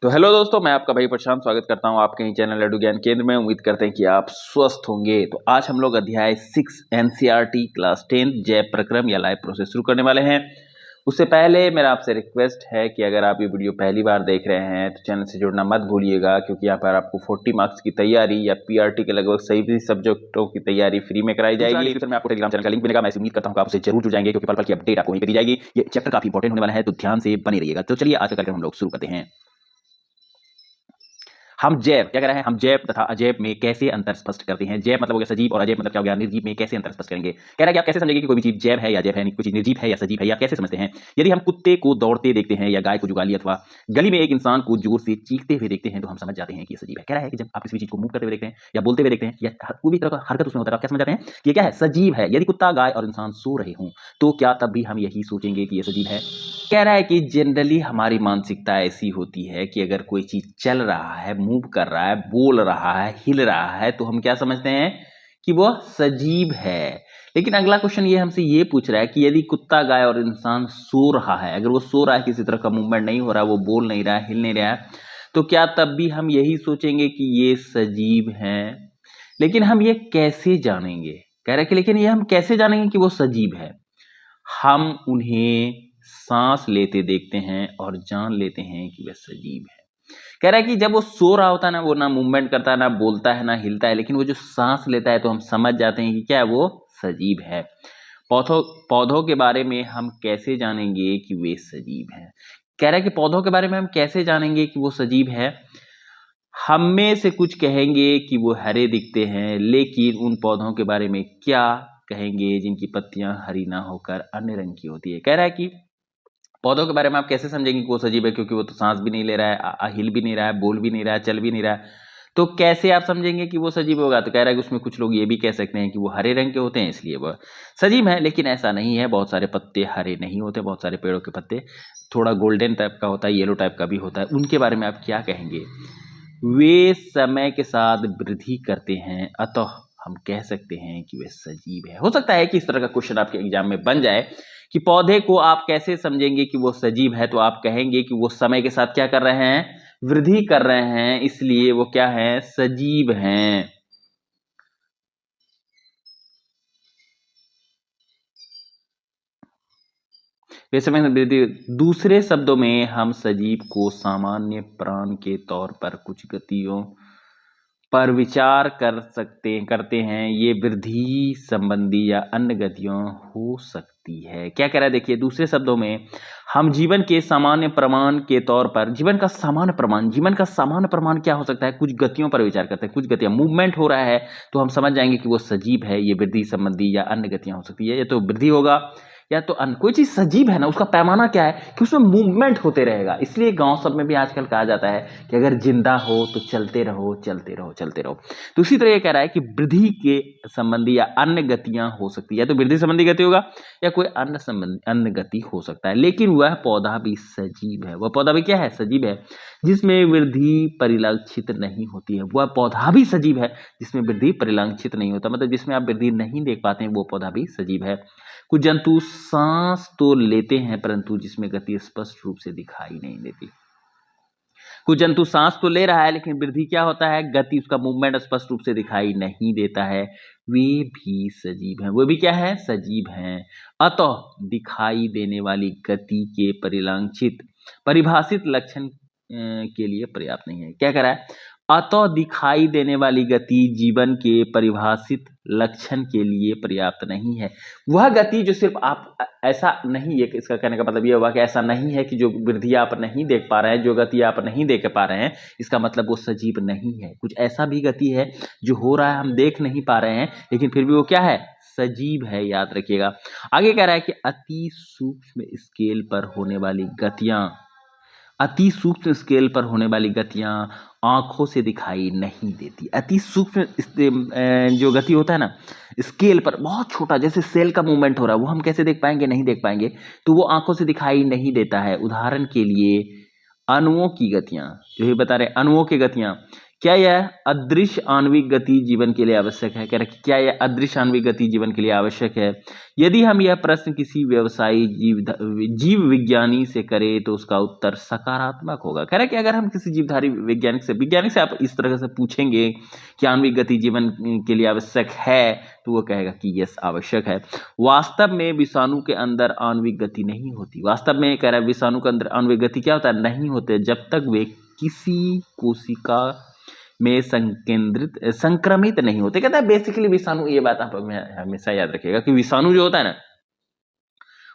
तो हेलो दोस्तों, मैं आपका भाई प्रशांत स्वागत करता हूं आपके ही चैनल लड्डू ज्ञान केंद्र में। उम्मीद करते हैं कि आप स्वस्थ होंगे। तो आज हम लोग अध्याय 6 एनसीईआरटी क्लास 10 जैव प्रक्रम या लाइव प्रोसेस शुरू करने वाले हैं। उससे पहले मेरा आपसे रिक्वेस्ट है कि अगर आप ये वीडियो पहली बार देख रहे हैं तो चैनल से जुड़ना मत भूलिएगा, क्योंकि यहाँ पर आपको 40 मार्क्स की तैयारी या पीआरटी के लगभग सभी सब्जेक्टों की तैयारी फ्री में कराई जाएगी। डिस्क्रिप्शन में आपको टेलीग्राम चैनल का लिंक मिलेगा। मैं उम्मीद करता हूँ कि आप उसे जरूर जुड़ जाएंगे, क्योंकि पल पल की अपडेट आपको वहीं पर दी जाएगी। ये चैप्टर काफी इंपॉर्टेंट होने वाला है, तो ध्यान से बने रहिएगा। तो चलिए आज का कार्यक्रम हम लोग शुरू करते हैं। हम जैव क्या कह रहे हैं, हम जैव तथा अजैव में कैसे अंतर स्पष्ट करते हैं। जैव मतलब हो गया सजीव और अजैव मतलब क्या हो गया निर्जीव में कैसे अंतर स्पष्ट करेंगे। कह रहा है कि आप कैसे समझेंगे कि कोई भी चीज जैव है या अजैव है, कोई चीज निर्जीव है या सजीव है, या कैसे समझते हैं। यदि हम कुत्ते को दौड़ते देखते हैं या गाय को जुगाली अथवा गली में एक इंसान को जोर से चीखते हुए देखते हैं तो हम समझ जाते हैं कि ये सजीव है। कह रहा है कि जब आप किसी चीज को मूव करते हुए देखते हैं या बोलते हुए देखते हैं या कोई भी तरह का हरकत उसमें होता है, आप क्या समझ जाते हैं कि ये क्या है, सजीव है। यदि कुत्ता गाय और इंसान सो रहे हों तो क्या तब भी हम यही सोचेंगे कि ये सजीव है। कह रहा है कि जनरली हमारी मानसिकता ऐसी होती है कि अगर कोई चीज चल रहा है, मूव कर रहा है, बोल रहा है, हिल रहा है, तो हम क्या समझते हैं कि वो सजीव है। लेकिन अगला क्वेश्चन ये हमसे ये पूछ रहा है कि यदि कुत्ता गाय और इंसान सो रहा है, अगर वो सो रहा है, किसी तरह का मूवमेंट नहीं हो रहा, वो बोल नहीं रहा है, हिल नहीं रहा है, तो क्या तब भी हम यही सोचेंगे कि ये सजीव है। लेकिन हम ये कैसे जानेंगे, कह रहा है कि लेकिन ये हम कैसे जानेंगे कि वो सजीव है। हम उन्हें सांस लेते देखते हैं और जान लेते हैं कि वह सजीव है। कह रहा है कि जब वो सो रहा होता है ना, वो ना मूवमेंट करता है, ना बोलता है, ना हिलता है, लेकिन वो जो सांस लेता है तो हम समझ जाते हैं कि क्या है, वो सजीव है। पौधों पौधों के बारे में हम कैसे जानेंगे कि वे सजीव हैं। कह रहा है कि पौधों के बारे में हम कैसे जानेंगे कि वो सजीव है। हम में से कुछ कहेंगे कि वो हरे दिखते हैं, लेकिन उन पौधों के बारे में क्या कहेंगे जिनकी पत्तियां हरी ना होकर अन्य रंग की होती है। कह रहा है कि पौधों के बारे में आप कैसे समझेंगे कि वो सजीव है, क्योंकि वो तो सांस भी नहीं ले रहा है, हिल भी नहीं रहा है, बोल भी नहीं रहा है, चल भी नहीं रहा है, तो कैसे आप समझेंगे कि वो सजीव होगा। तो कह रहा है कि उसमें कुछ लोग ये भी कह सकते हैं कि वो हरे रंग के होते हैं इसलिए वह सजीव है, लेकिन ऐसा नहीं है। बहुत सारे पत्ते हरे नहीं होते, बहुत सारे पेड़ों के पत्ते थोड़ा गोल्डन टाइप का होता है, येलो टाइप का भी होता है। उनके बारे में आप क्या कहेंगे। वे समय के साथ वृद्धि करते हैं, अतः हम कह सकते हैं कि वे सजीव है। हो सकता है कि इस तरह का क्वेश्चन आपके एग्जाम में बन जाए कि पौधे को आप कैसे समझेंगे कि वो सजीव है, तो आप कहेंगे कि वो समय के साथ क्या कर रहे हैं, वृद्धि कर रहे हैं, इसलिए वो क्या है, सजीव हैं। वे समय में वृद्धि, दूसरे शब्दों में हम सजीव को सामान्य प्राण के तौर पर कुछ गतियों पर विचार करते हैं। ये वृद्धि संबंधी या अन्य गतियों हो सकती है। क्या कह रहा है, देखिए दूसरे शब्दों में हम जीवन के सामान्य प्रमाण के तौर पर, जीवन का सामान्य प्रमाण क्या हो सकता है, कुछ गतियों पर विचार करते हैं। कुछ गतियां, मूवमेंट हो रहा है तो हम समझ जाएंगे कि वो सजीव है। ये वृद्धि संबंधी या अन्य गतियां हो सकती है, या तो वृद्धि होगा या तो अन्य। कोई चीज सजीव है ना, उसका पैमाना क्या है कि उसमें मूवमेंट होते रहेगा। इसलिए गांव सब में भी आजकल कहा जाता है कि अगर जिंदा हो तो चलते रहो, चलते रहो, चलते रहो। तो उसी तरह ये कह रहा है कि वृद्धि के संबंधी या अन्य गतियां हो सकती है, या तो वृद्धि संबंधी गति होगा या कोई अन्य गति हो सकता है। लेकिन वह पौधा भी सजीव है। वह पौधा भी क्या है, सजीव है, जिसमें वृद्धि परिलक्षित नहीं होती है। वह पौधा भी सजीव है जिसमें वृद्धि परिलक्षित नहीं होता, मतलब जिसमें आप वृद्धि नहीं देख पाते हैं, वो पौधा भी सजीव है। कुछ जंतु सांस तो लेते हैं परंतु जिसमें गति स्पष्ट रूप से दिखाई नहीं देती। कुछ जंतु सांस तो ले रहा है लेकिन वृद्धि क्या होता है, गति, उसका मूवमेंट स्पष्ट रूप से दिखाई नहीं देता है। वे भी सजीव हैं। वो भी क्या है, सजीव हैं। अतः दिखाई देने वाली गति के परिभाषित लक्षण के लिए पर्याप्त नहीं है। क्या कह रहा है, अतः दिखाई देने वाली गति जीवन के परिभाषित लक्षण के लिए पर्याप्त नहीं है। वह गति जो सिर्फ आप ऐसा नहीं है, इसका कहने का मतलब यह हुआ कि ऐसा नहीं है कि जो वृद्धि आप नहीं देख पा रहे हैं, जो गति आप नहीं देख पा रहे हैं, इसका मतलब वो सजीव नहीं है। कुछ ऐसा भी गति है जो हो रहा है, हम देख नहीं पा रहे हैं, लेकिन फिर भी वो क्या है, सजीव है। याद रखिएगा। आगे कह रहा है कि अति सूक्ष्म स्केल पर होने वाली गतियां आंखों से दिखाई नहीं देती। अति सूक्ष्म जो गति होता है ना, स्केल पर बहुत छोटा, जैसे सेल का मूवमेंट हो रहा है, वो हम कैसे देख पाएंगे, नहीं देख पाएंगे, तो वो आंखों से दिखाई नहीं देता है। उदाहरण के लिए अणुओं की गतियां, जो ये बता रहे हैं, अणुओं की गतियां क्या यह अदृश्य आणविक गति जीवन के लिए आवश्यक है? कह रहा है कि क्या यह अदृश्य आणविक गति जीवन के लिए आवश्यक है? यदि हम यह प्रश्न किसी व्यवसायी जीव विज्ञानी से करें तो उसका उत्तर सकारात्मक होगा। कह रहा है कि अगर हम किसी जीवधारी वैज्ञानिक से आप इस तरह से पूछेंगे कि आणविक गति जीवन के लिए आवश्यक है, तो वो कहेगा कि यस आवश्यक है। वास्तव में विषाणु के अंदर आणविक गति नहीं होती। वास्तव में कह रहा है विषाणु के अंदर आणविक गति क्या होता है? नहीं होते, जब तक वे किसी कोशिका में संक्रमित नहीं होते। कहता है बेसिकली विषाणु, ये बात आप हमेशा याद रखिएगा कि विषाणु जो होता है ना,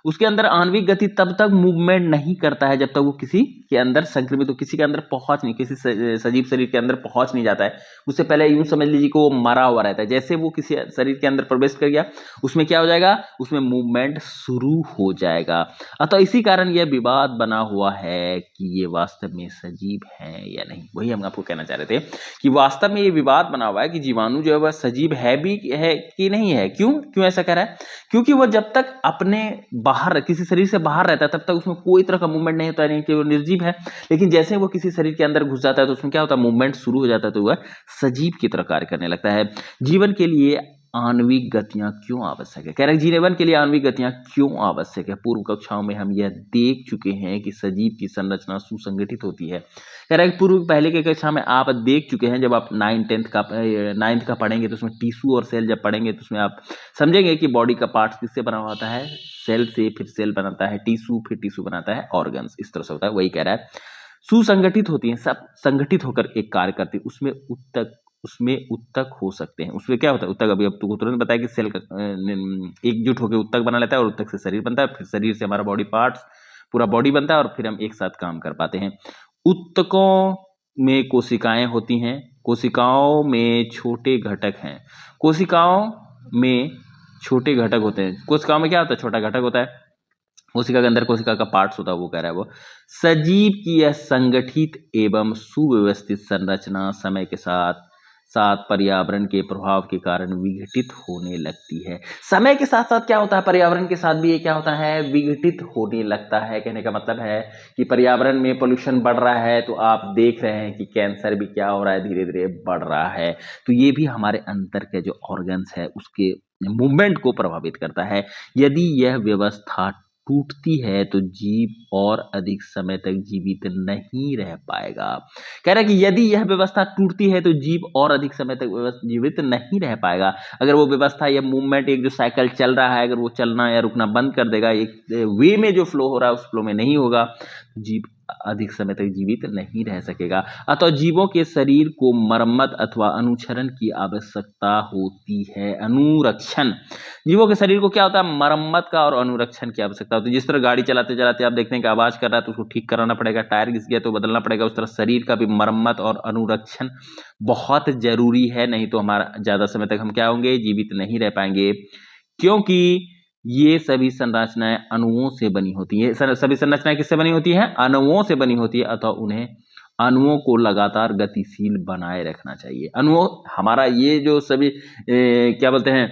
उसके अंदर आणविक गति तब तक मूवमेंट नहीं करता है जब तक वो किसी के अंदर संक्रमित हो, किसी के अंदर पहुंच नहीं, किसी सजीव शरीर के अंदर पहुंच नहीं जाता है। उससे पहले यूं समझ लीजिए कि वो मरा हुआ रहता है। जैसे वो किसी शरीर के अंदर प्रवेश कर गया, उसमें क्या हो जाएगा? उसमें मूवमेंट शुरू हो जाएगा। अतः इसी कारण यह विवाद बना हुआ है कि ये वास्तव में सजीव है या नहीं। वही हम आपको कहना चाह रहे थे कि वास्तव में ये विवाद बना हुआ है कि जीवाणु जो है वह सजीव है भी है कि नहीं है। क्यों ऐसा कह रहा है? क्योंकि वह जब तक अपने बाहर, किसी शरीर से बाहर रहता है, तब तक उसमें कोई तरह का मूवमेंट नहीं होता, नहीं कि वो निर्जीव है। लेकिन जैसे वो किसी शरीर के अंदर घुस जाता है तो उसमें क्या होता है? मूवमेंट शुरू हो जाता है, तो वह सजीव की तरह कार्य करने लगता है। जीवन के लिए आणविक गतियां क्यों आवश्यक है? कह रहे हैं जीवन के लिए आणविक गतियां क्यों आवश्यक है? पूर्व कक्षाओं में हम यह देख चुके हैं कि सजीव की संरचना सुसंगठित होती है। कह रहे हैं पूर्व पहले के कक्षा में आप देख चुके हैं, जब आप 9th का पढ़ेंगे तो उसमें टिश्यू और सेल जब पढ़ेंगे तो उसमें आप समझेंगे कि बॉडी का पार्ट किससे बना होता है? सेल से, फिर सेल बनाता है टिश्यू, फिर टिश्यू बनाता है ऑर्गन्स, इस तरह से होता है। वही कह रहा है सुसंगठित होती है, सब संगठित होकर एक कार्य करती है। उसमें उत्तक हो सकते हैं। उसमें क्या होता है? उत्तक, अभी अब तुमको तुरंत बताया कि सेल का एकजुट होकर उत्तक बना लेता है और उत्तक से शरीर बनता है, फिर शरीर से हमारा बॉडी पार्ट्स, पूरा बॉडी बनता है और फिर हम एक साथ काम कर पाते हैं। उत्तकों में कोशिकाएं होती हैं, कोशिकाओं में छोटे घटक हैं, कोशिकाओं में छोटे घटक होते हैं। कोशिकाओं में क्या होता है? छोटा घटक होता है। कोशिका के अंदर कोशिका का पार्ट्स होता है, वो कह रहा है वो सजीव की यह संगठित एवं सुव्यवस्थित संरचना समय के साथ साथ पर्यावरण के प्रभाव के कारण विघटित होने लगती है। समय के साथ साथ क्या होता है? पर्यावरण के साथ भी ये क्या होता है? विघटित होने लगता है। कहने का मतलब है कि पर्यावरण में पोल्यूशन बढ़ रहा है तो आप देख रहे हैं कि कैंसर भी क्या हो रहा है? धीरे धीरे बढ़ रहा है। तो ये भी हमारे अंदर के जो ऑर्गन्स है उसके मूवमेंट को प्रभावित करता है। यदि यह व्यवस्था टूटती है तो जीव और अधिक समय तक जीवित नहीं रह पाएगा। कह रहा है कि यदि यह व्यवस्था टूटती है तो जीव और अधिक समय तक जीवित नहीं रह पाएगा। अगर वो व्यवस्था, यह मूवमेंट, एक जो साइकिल चल रहा है, अगर वो चलना या रुकना बंद कर देगा, एक वे में जो फ्लो हो रहा है उस फ्लो में नहीं होगा, जीव अधिक समय तक जीवित नहीं रह सकेगा। अतः जीवों के शरीर को मरम्मत अथवा अनुक्षरण की आवश्यकता होती है। अनुरक्षण, जीवों के शरीर को क्या होता है? मरम्मत का और अनुरक्षण की आवश्यकता होती है। जिस तरह गाड़ी चलाते चलाते आप देखते हैं कि आवाज कर रहा है तो उसको ठीक कराना पड़ेगा, टायर घिस गया तो बदलना पड़ेगा, उस तरह शरीर का भी मरम्मत और अनुरक्षण बहुत जरूरी है। नहीं तो हमारा ज्यादा समय तक हम क्या होंगे? जीवित नहीं रह पाएंगे, क्योंकि ये सभी संरचनाएं अणुओं से बनी होती है। सभी संरचनाएं किससे बनी होती हैं? अणुओं से बनी होती है। अतः उन्हें अणुओं को लगातार गतिशील बनाए रखना चाहिए। अणुओं, हमारा ये जो सभी क्या बोलते हैं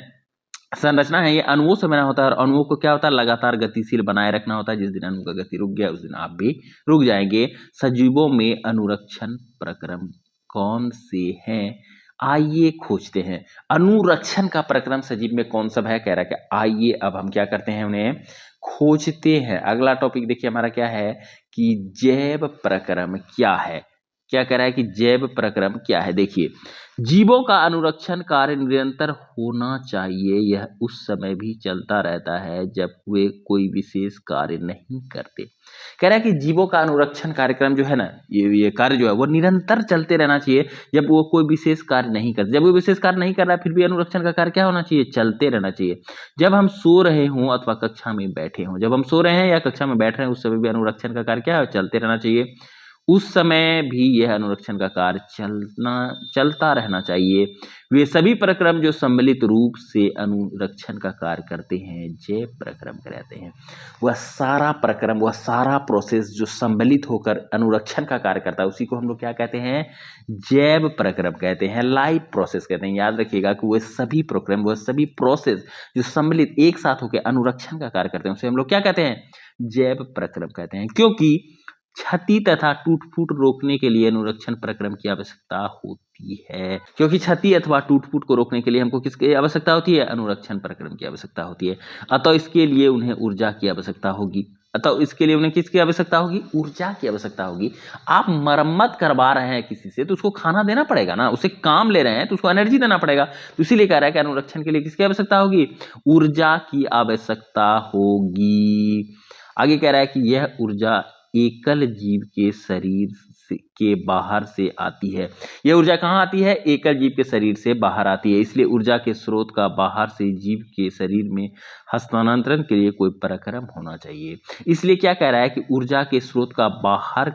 संरचना है, ये अणुओं से बना होता है और अणुओं को क्या होता है? लगातार गतिशील बनाए रखना होता है। जिस दिन अणु का गति रुक गया उस दिन आप भी रुक जाएंगे। सजीवों में अनुरक्षण प्रक्रम कौन से हैं? आइए खोजते हैं। अनुरक्षण का प्रक्रम सजीव में कौन सा है? कह रहा है कि आइए अब हम क्या करते हैं? उन्हें खोजते हैं। अगला टॉपिक देखिए हमारा क्या है कि जैव प्रक्रम क्या है। क्या कह रहा है कि जैव प्रक्रम क्या है? देखिए, जीवों का अनुरक्षण कार्य निरंतर होना चाहिए। यह उस समय भी चलता रहता है जब वे कोई विशेष कार्य नहीं करते। कह रहा है कि जीवों का अनुरक्षण कार्यक्रम जो है ना, ये कार्य जो है वो निरंतर चलते रहना चाहिए जब वो कोई विशेष कार्य नहीं करते। जब वो विशेष कार्य नहीं कर रहा है फिर भी अनुरक्षण का कार्य क्या होना चाहिए? चलते रहना चाहिए। जब हम सो रहे हों अथवा कक्षा में बैठे हों, जब हम सो रहे हैं या कक्षा में बैठ रहे हैं उस समय भी अनुरक्षण का कार्य क्या है? चलते रहना चाहिए। उस समय भी यह अनुरक्षण का कार्य चलता रहना चाहिए। वे सभी प्रक्रम जो सम्मिलित रूप से अनुरक्षण का कार्य करते हैं जैव प्रक्रम कहलाते हैं। वह सारा प्रक्रम, वह सारा प्रोसेस जो सम्मिलित होकर अनुरक्षण का कार्य करता है उसी को हम लोग क्या कहते हैं? जैव प्रक्रम कहते हैं, लाइफ प्रोसेस कहते हैं। याद रखिएगा कि वह सभी प्रक्रम, वह सभी प्रोसेस जो सम्मिलित एक साथ होकर अनुरक्षण का कार्य करते हैं उसे हम लोग क्या कहते हैं? जैव प्रक्रम कहते हैं। क्योंकि क्षति तथा टूट-फूट रोकने के लिए अनुरक्षण प्रक्रम की आवश्यकता होती है। क्योंकि क्षति अथवा टूट-फूट को रोकने के लिए हमको किसकी आवश्यकता होती है? अनुरक्षण प्रक्रम की आवश्यकता होती है। अतः इसके लिए उन्हें ऊर्जा की आवश्यकता होगी। अतः इसके लिए उन्हें किसकी आवश्यकता होगी? ऊर्जा की आवश्यकता होगी। आप मरम्मत करवा रहे हैं किसी से तो उसको खाना देना पड़ेगा ना, उससे काम ले रहे हैं तो उसको एनर्जी देना पड़ेगा। तो इसीलिए कह रहा है कि अनुरक्षण के लिए किसकी आवश्यकता होगी? ऊर्जा की आवश्यकता होगी। आगे कह रहा है कि यह ऊर्जा एकल जीव के शरीर के बाहर से आती है। यह ऊर्जा कहाँ आती है? एकल जीव के शरीर से बाहर आती है। इसलिए ऊर्जा के स्रोत का बाहर से जीव के शरीर में हस्तांतरण के लिए कोई पराक्रम होना चाहिए। इसलिए क्या कह रहा है कि ऊर्जा के स्रोत का बाहर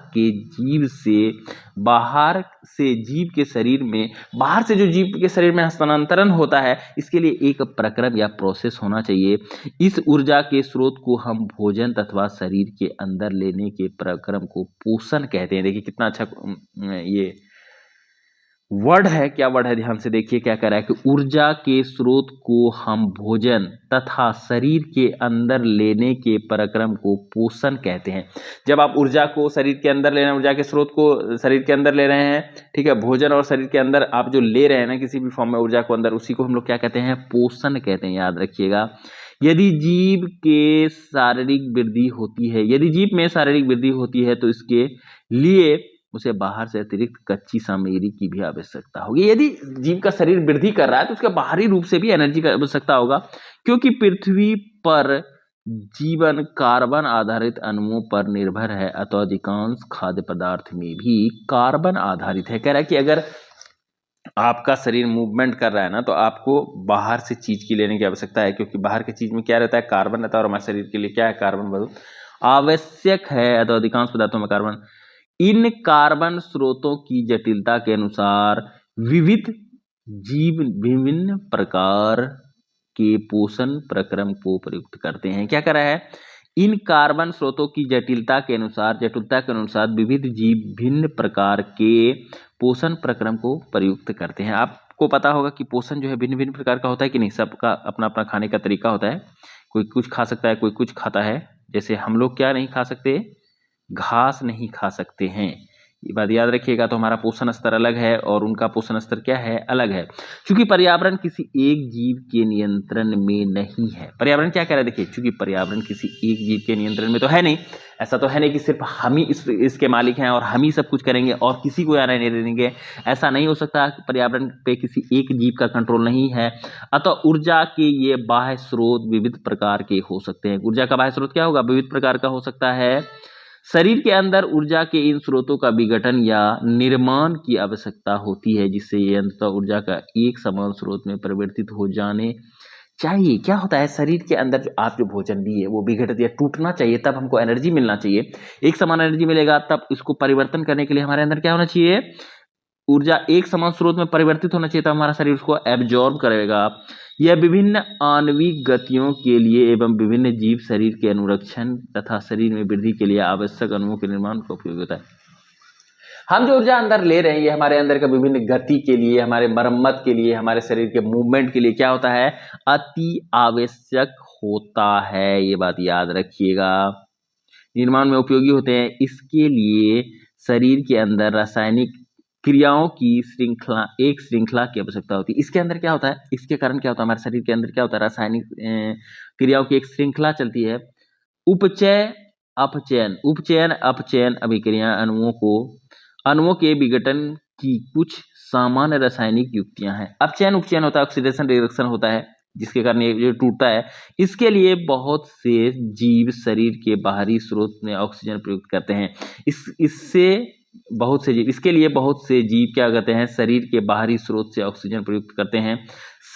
से जीव के शरीर में, बाहर से जो जीव के शरीर में हस्तांतरण होता है, इसके लिए एक प्रक्रम या प्रोसेस होना चाहिए। इस ऊर्जा के स्रोत को हम भोजन तथा शरीर के अंदर लेने के प्रक्रम को पोषण कहते हैं। देखिए कितना अच्छा ये वर्ड है, क्या वर्ड है, ध्यान से देखिए क्या कह रहा है कि ऊर्जा के स्रोत को हम भोजन तथा शरीर के अंदर लेने के प्रक्रम को पोषण कहते हैं। जब आप ऊर्जा को शरीर के अंदर ले रहे हैं, ऊर्जा के स्रोत को शरीर के अंदर ले रहे हैं, ठीक है, भोजन और शरीर के अंदर आप जो ले रहे हैं ना किसी भी फॉर्म में ऊर्जा को अंदर, उसी को हम लोग क्या कहते हैं? पोषण कहते हैं। याद रखिएगा। यदि जीव के शारीरिक वृद्धि होती है, यदि जीव में शारीरिक वृद्धि होती है तो इसके लिए उसे बाहर से अतिरिक्त कच्ची सामग्री की भी आवश्यकता होगी। यदि जीव का शरीर वृद्धि कर रहा है तो उसके बाहरी रूप से भी एनर्जी की आवश्यकता होगा, क्योंकि पृथ्वी पर जीवन कार्बन आधारित अणुओं पर निर्भर है। अतः अधिकांश खाद्य पदार्थ में भी कार्बन आधारित है। कह रहा है कि अगर आपका शरीर मूवमेंट कर रहा है ना तो आपको बाहर से चीज की लेने की आवश्यकता है, क्योंकि बाहर की चीज में क्या रहता है? कार्बन रहता है। और हमारे शरीर के लिए क्या है? कार्बन बहुत आवश्यक है। अतः अधिकांश पदार्थों में कार्बन। इन कार्बन स्रोतों की जटिलता के अनुसार विविध जीव विभिन्न प्रकार के पोषण प्रक्रम को प्रयुक्त करते हैं। क्या कर रहा है? इन कार्बन स्रोतों की जटिलता के अनुसार विविध जीव भिन्न प्रकार के पोषण प्रक्रम को प्रयुक्त करते हैं। आपको पता होगा कि पोषण जो है भिन्न भिन्न प्रकार का होता है कि नहीं? सबका अपना अपना खाने का तरीका होता है। कोई कुछ खा सकता है, कोई कुछ खाता है। जैसे हम लोग क्या नहीं खा सकते? घास नहीं खा सकते हैं। ये बात याद रखिएगा। तो हमारा पोषण स्तर अलग है और उनका पोषण स्तर क्या है? अलग है। क्योंकि पर्यावरण किसी एक जीव के नियंत्रण में नहीं है। पर्यावरण क्या कह रहा है? देखिए, क्योंकि पर्यावरण किसी एक जीव के नियंत्रण में तो है नहीं। ऐसा तो है नहीं कि सिर्फ हम ही इसके मालिक हैं और हम ही सब कुछ करेंगे और किसी को आने नहीं देंगे। ऐसा नहीं हो सकता। पर्यावरण पे किसी एक जीव का कंट्रोल नहीं है। अतः ऊर्जा के ये बाह्य स्रोत विविध प्रकार के हो सकते हैं। ऊर्जा का बाह्य स्रोत क्या होगा? विविध प्रकार का हो सकता है। शरीर के अंदर ऊर्जा के इन स्रोतों का विघटन या निर्माण की आवश्यकता होती है, जिससे ये अंततः ऊर्जा का एक समान स्रोत में परिवर्तित हो जाने चाहिए। क्या होता है? शरीर के अंदर जो आप जो भोजन लिए वो विघटित या टूटना चाहिए, तब हमको एनर्जी मिलना चाहिए। एक समान एनर्जी मिलेगा तब इसको परिवर्तन करने के लिए हमारे अंदर क्या होना चाहिए? ऊर्जा एक समान स्रोत में परिवर्तित होना चाहिए, तब हमारा शरीर उसको एब्जॉर्ब करेगा। यह विभिन्न आणविक गतियों के लिए एवं विभिन्न जीव शरीर के अनुरक्षण तथा शरीर में वृद्धि के लिए आवश्यक अणुओं के निर्माण का उपयोग होता है। हम जो ऊर्जा अंदर ले रहे हैं ये हमारे अंदर के विभिन्न गति के लिए, हमारे मरम्मत के लिए, हमारे शरीर के मूवमेंट के लिए क्या होता है? अति आवश्यक होता है। ये बात याद रखिएगा। निर्माण में उपयोगी होते हैं। इसके लिए शरीर के अंदर रासायनिक क्रियाओं की एक श्रृंखला की आवश्यकता होती है। इसके अंदर क्या होता है? इसके कारण क्या होता है? हमारे शरीर के अंदर क्या होता है? रासायनिक क्रियाओं की एक श्रृंखला चलती है। उपचयन अपचयन अभिक्रिया अणुओं के विघटन की कुछ सामान्य रासायनिक युक्तियां हैं। अपचयन उपचयन होता है, ऑक्सीडेशन रिडक्शन होता है, जिसके कारण ये जो टूटता है। इसके लिए बहुत से जीव शरीर के बाहरी स्रोत में ऑक्सीजन प्रयुक्त करते हैं। इसके लिए बहुत से जीव क्या करते हैं? शरीर के बाहरी स्रोत से ऑक्सीजन प्रयुक्त करते हैं।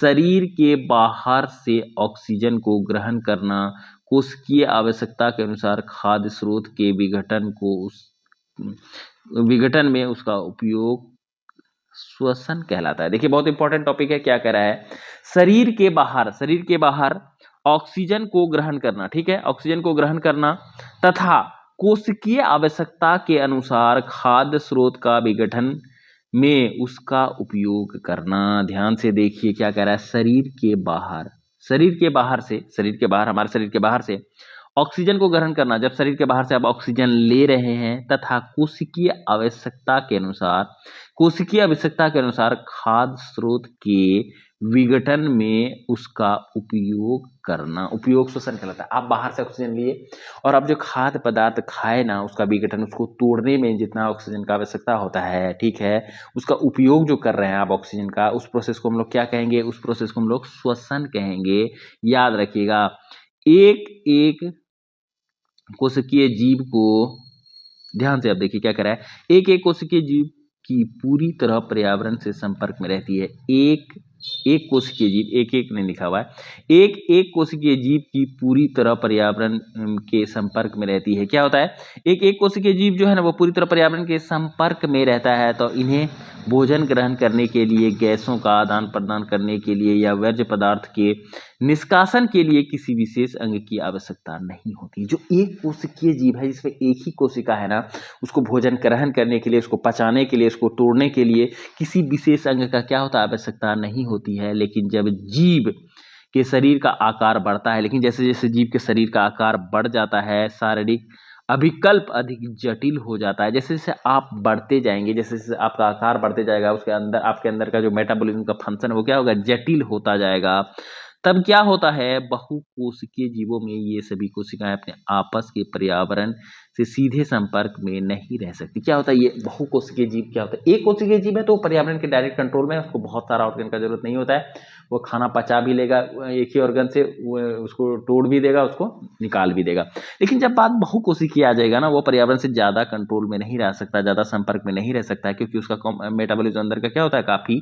शरीर के बाहर से ऑक्सीजन को ग्रहण करना कोशिकीय आवश्यकता के अनुसार खाद्य स्रोत के विघटन में उसका उपयोग श्वसन कहलाता है। देखिए बहुत इंपॉर्टेंट टॉपिक है। क्या कह रहा है? शरीर के बाहर ऑक्सीजन को ग्रहण करना, ठीक है, ऑक्सीजन को ग्रहण करना तथा कोशिकीय आवश्यकता के अनुसार खाद्य स्रोत का विघटन में उसका उपयोग करना। ध्यान से देखिए क्या कह रहा है? हमारे शरीर के बाहर से ऑक्सीजन को ग्रहण करना, जब शरीर के बाहर से आप ऑक्सीजन ले रहे हैं तथा कोशिकीय आवश्यकता के अनुसार खाद्य स्रोत के विघटन में उसका उपयोग करना, उपयोग श्वसन कहलाता है। आप बाहर से ऑक्सीजन लिए और आप जो खाद्य पदार्थ खाए ना, उसका विघटन, उसको तोड़ने में जितना ऑक्सीजन का आवश्यकता होता है, ठीक है, उसका उपयोग जो कर रहे हैं आप ऑक्सीजन का, उस प्रोसेस को हम लोग क्या कहेंगे? उस प्रोसेस को हम लोग श्वसन कहेंगे। याद रखिएगा, एक एक कोशिकीय जीव को, ध्यान से आप देखिए क्या कर रहा है, एक एक कोशिकीय जीव की पूरी तरह पर्यावरण से संपर्क में रहती है। एक कोशिकीय जीव, एक एक नहीं लिखा हुआ है, एक कोशिकीय जीव की पूरी तरह पर्यावरण के संपर्क में रहती है। क्या होता है? एक कोशिकीय जीव जो है ना, वो पूरी तरह पर्यावरण के संपर्क में रहता है। तो इन्हें भोजन ग्रहण करने के लिए, गैसों का आदान प्रदान करने के लिए या वर्ज्य पदार्थ के निष्कासन के लिए किसी विशेष अंग की आवश्यकता नहीं होती। जो एक कोशिकीय जीव है, जिसमें एक ही कोशिका है ना, उसको भोजन ग्रहण करने के लिए, उसको पचाने के लिए, उसको तोड़ने के लिए किसी विशेष अंग का क्या होता है? आवश्यकता नहीं होती है। लेकिन जब जीव के शरीर का आकार बढ़ता है, लेकिन जैसे जैसे जीव के शरीर का आकार बढ़ जाता है, शारीरिक अभिकल्प अधिक जटिल हो जाता है। जैसे जैसे आप बढ़ते जाएंगे, जैसे जैसे आपका आकार बढ़ते जाएगा, उसके अंदर, आपके अंदर का जो मेटाबॉलिज्म का फंक्शन है वो क्या होगा? जटिल होता जाएगा। तब क्या होता है? बहुकोशिकीय जीवों में ये सभी कोशिकाएं अपने आपस के पर्यावरण से सीधे संपर्क में नहीं रह सकती। क्या होता है ये बहुकोशिकीय जीव? क्या होता है? एक कोशिकीय जीव है तो पर्यावरण के डायरेक्ट कंट्रोल में है, उसको बहुत सारा ऑर्गन का जरूरत नहीं होता है, वो खाना पचा भी लेगा एक ही ऑर्गन से, उसको तोड़ भी देगा, उसको निकाल भी देगा। लेकिन जब बात बहुकोशिकीय आ जाएगा ना, वो पर्यावरण से ज़्यादा कंट्रोल में नहीं रह सकता, ज़्यादा संपर्क में नहीं रह सकता है, क्योंकि उसका मेटाबॉलिज्म अंदर का क्या होता है? काफ़ी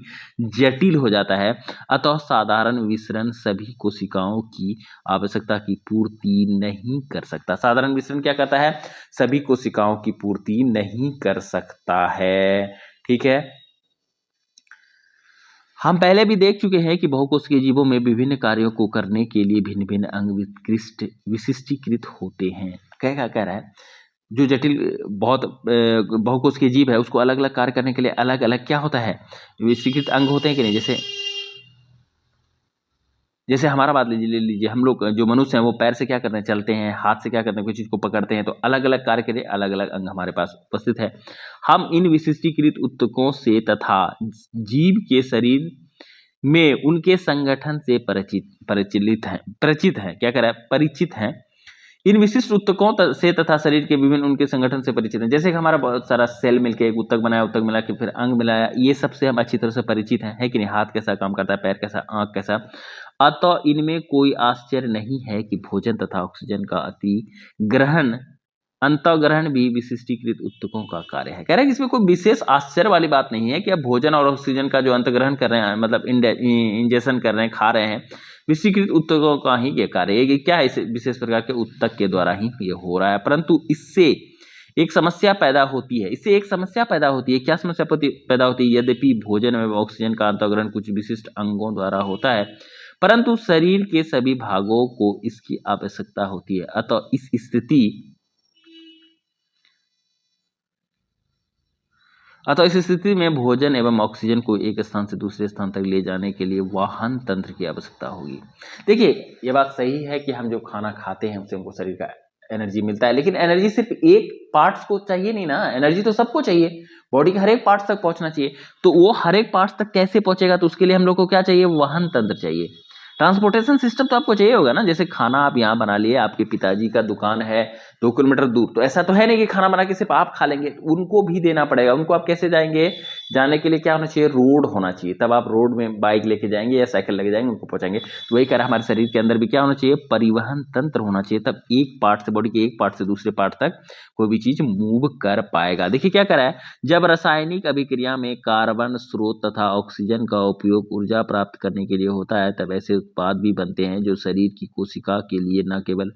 जटिल हो जाता है। अतः साधारण विसरण सभी कोशिकाओं की आवश्यकता की पूर्ति नहीं कर सकता। साधारण विसरण क्या कहता है? सभी कोशिकाओं की पूर्ति नहीं कर सकता है। ठीक है, हम पहले भी देख चुके हैं कि बहुकोशिकीय जीवों में विभिन्न कार्यों को करने के लिए भिन्न भिन्न अंग विशिष्टीकृत होते हैं। क्या कह रहा है? जो जटिल बहुत बहुकोशिकीय जीव है, उसको अलग अलग कार्य करने के लिए अलग अलग क्या होता है? विशिष्टीकृत अंग होते हैं कि नहीं? जैसे हमारा बात ले लीजिए, हम लोग जो मनुष्य हैं वो पैर से क्या करते हैं? चलते हैं। हाथ से क्या करते हैं? कोई चीज़ को पकड़ते हैं। तो अलग अलग कार्य के लिए अलग अलग अंग हमारे पास उपस्थित है। हम इन विशिष्टीकृत ऊतकों से तथा जीव के शरीर में उनके संगठन से परिचित हैं। इन विशिष्ट ऊतकों से तथा शरीर के विभिन्न उनके संगठन से परिचित हैं। जैसे कि हमारा बहुत सारा सेल मिलके एक ऊतक बनाया, ऊतक मिला के फिर अंग मिलाया, ये सबसे हम अच्छी तरह से परिचित हैं, है कि नहीं? हाथ कैसा काम करता है, पैर कैसा, आंख कैसा। अतः इनमें कोई आश्चर्य नहीं है कि भोजन तथा ऑक्सीजन का अंतःग्रहण भी विशिष्टीकृत ऊतकों का कार्य है। कह रहे हैं कि इसमें कोई विशेष आश्चर्य वाली बात नहीं है कि आप भोजन और ऑक्सीजन का जो अंतःग्रहण कर रहे हैं, मतलब इंजेक्शन कर रहे हैं, खा रहे हैं, विशिष्टीकृत ऊतकों का ही ये कार्य है। कि क्या इस विशेष प्रकार के ऊतक के द्वारा ही ये हो रहा है। परंतु इससे एक समस्या पैदा होती है। क्या समस्या पैदा होती है? यद्यपि भोजन एवं ऑक्सीजन का अंतःग्रहण कुछ विशिष्ट अंगों द्वारा होता है, परंतु शरीर के सभी भागों को इसकी आवश्यकता होती है। अतः इस स्थिति में भोजन एवं ऑक्सीजन को एक स्थान से दूसरे स्थान तक ले जाने के लिए वाहन तंत्र की आवश्यकता होगी। देखिए, ये बात सही है कि हम जो खाना खाते हैं उससे हमको शरीर का एनर्जी मिलता है, लेकिन एनर्जी सिर्फ एक पार्ट्स को चाहिए नहीं ना, एनर्जी तो सबको चाहिए, बॉडी के हर एक पार्ट्स तक पहुंचना चाहिए। तो वो हर एक पार्ट्स तक कैसे पहुंचेगा? तो उसके लिए हम लोग को क्या चाहिए? वाहन तंत्र चाहिए। ट्रांसपोर्टेशन सिस्टम तो आपको चाहिए होगा ना। जैसे खाना आप यहाँ बना लिए, आपके पिताजी का दुकान है 2 किलोमीटर दूर, तो ऐसा तो है नहीं कि खाना बना के सिर्फ आप खा लेंगे, उनको भी देना पड़ेगा। उनको आप कैसे जाएंगे? जाने के लिए क्या होना चाहिए? रोड होना चाहिए। तब आप रोड में बाइक लेके जाएंगे या साइकिल लेके जाएंगे, उनको पहुंचाएंगे। तो वही कह रहा है, हमारे शरीर के अंदर भी क्या होना चाहिए? परिवहन तंत्र होना चाहिए। तब एक पार्ट से, बॉडी के एक पार्ट से दूसरे पार्ट तक कोई भी चीज मूव कर पाएगा। देखिए क्या कर रहा है, जब रासायनिक अभिक्रिया में कार्बन स्रोत तथा ऑक्सीजन का उपयोग ऊर्जा प्राप्त करने के लिए होता है, तब ऐसे उत्पाद भी बनते हैं जो शरीर की कोशिका के लिए न केवल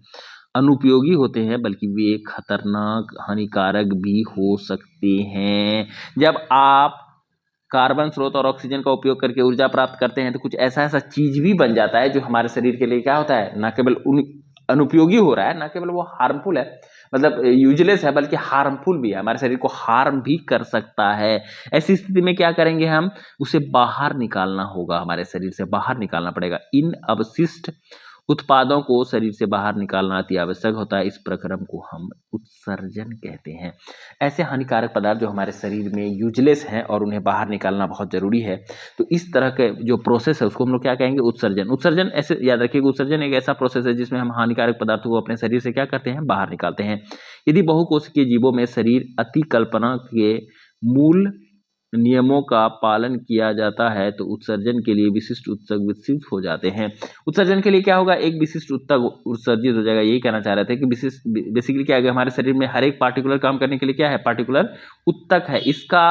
अनुपयोगी होते हैं बल्कि वे खतरनाक, हानिकारक भी हो सकते हैं। जब आप कार्बन स्रोत और ऑक्सीजन का उपयोग करके ऊर्जा प्राप्त करते हैं तो कुछ ऐसा चीज भी बन जाता है जो हमारे शरीर के लिए क्या होता है? न केवल अनुपयोगी हो रहा है, न केवल वो हार्मफुल है, मतलब यूजलेस है, बल्कि हार्मफुल भी है, हमारे शरीर को हार्म भी कर सकता है। ऐसी स्थिति में क्या करेंगे? हम उसे बाहर निकालना होगा, हमारे शरीर से बाहर निकालना पड़ेगा। इन अवशिष्ट उत्पादों को शरीर से बाहर निकालना अति आवश्यक होता है। इस प्रक्रम को हम उत्सर्जन कहते हैं। ऐसे हानिकारक पदार्थ जो हमारे शरीर में यूजलेस हैं और उन्हें बाहर निकालना बहुत जरूरी है, तो इस तरह के जो प्रोसेस है उसको हम लोग क्या कहेंगे, उत्सर्जन। उत्सर्जन ऐसे याद रखिएगा, उत्सर्जन एक ऐसा प्रोसेस है जिसमें हम हानिकारक पदार्थों को अपने शरीर से क्या करते हैं, बाहर निकालते हैं। यदि बहुकोशिकीय जीवों में शरीर अतिकल्पना के मूल नियमों का पालन किया जाता है तो उत्सर्जन के लिए विशिष्ट उत्सर्जक विकसित हो जाते हैं। उत्सर्जन के लिए क्या होगा, एक विशिष्ट उत्सर्जक उत्सर्जित हो जाएगा। यही कहना चाह रहे थे कि विशिष्ट बेसिकली क्या है, हमारे शरीर में हर एक पार्टिकुलर काम करने के लिए क्या है, पार्टिकुलर उत्तक है। इसका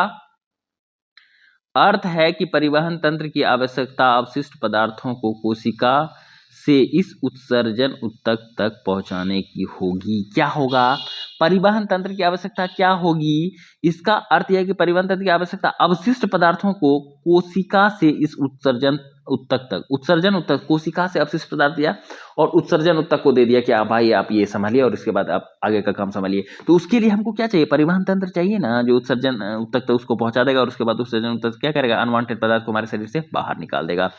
अर्थ है कि परिवहन तंत्र की आवश्यकता अवशिष्ट पदार्थों को कोशिका से इस उत्सर्जन उत्तक तक पहुंचाने की होगी। क्या होगा, परिवहन तंत्र की आवश्यकता क्या होगी, इसका अर्थ यह है कि परिवहन तंत्र की आवश्यकता अवशिष्ट पदार्थों को कोशिका से इस उत्सर्जन उत्तक तक, उत्सर्जन उत्तक, कोशिका से अवशिष्ट पदार्थ दिया और उत्सर्जन उत्तक को दे दिया कि भाई आप ये संभालिए और इसके बाद आप आगे का काम संभालिए। तो उसके लिए हमको क्या चाहिए, परिवहन तंत्र चाहिए ना, जो उत्सर्जन उत्तक तक उसको पहुंचा देगा और उसके बाद उत्सर्जन उत्तक क्या करेगा, अनवांटेड पदार्थ को हमारे शरीर से बाहर निकाल देगा।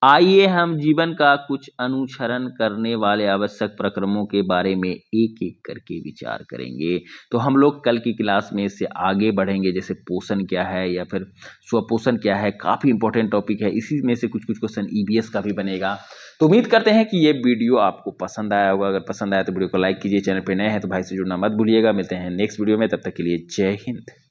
आइए हम जीवन का कुछ अनुसरण करने वाले आवश्यक प्रक्रमों के बारे में एक एक करके विचार करेंगे। तो हम लोग कल की क्लास में इससे आगे बढ़ेंगे, जैसे पोषण क्या है या फिर स्वपोषण क्या है, काफ़ी इंपॉर्टेंट टॉपिक है। इसी में से कुछ कुछ क्वेश्चन ईवीएस का भी बनेगा। तो उम्मीद करते हैं कि ये वीडियो आपको पसंद आया होगा। अगर पसंद आया तो वीडियो को लाइक कीजिए, चैनल पर नए हैं तो भाई से जुड़ना मत भूलिएगा। मिलते हैं नेक्स्ट वीडियो में, तब तक के लिए जय हिंद।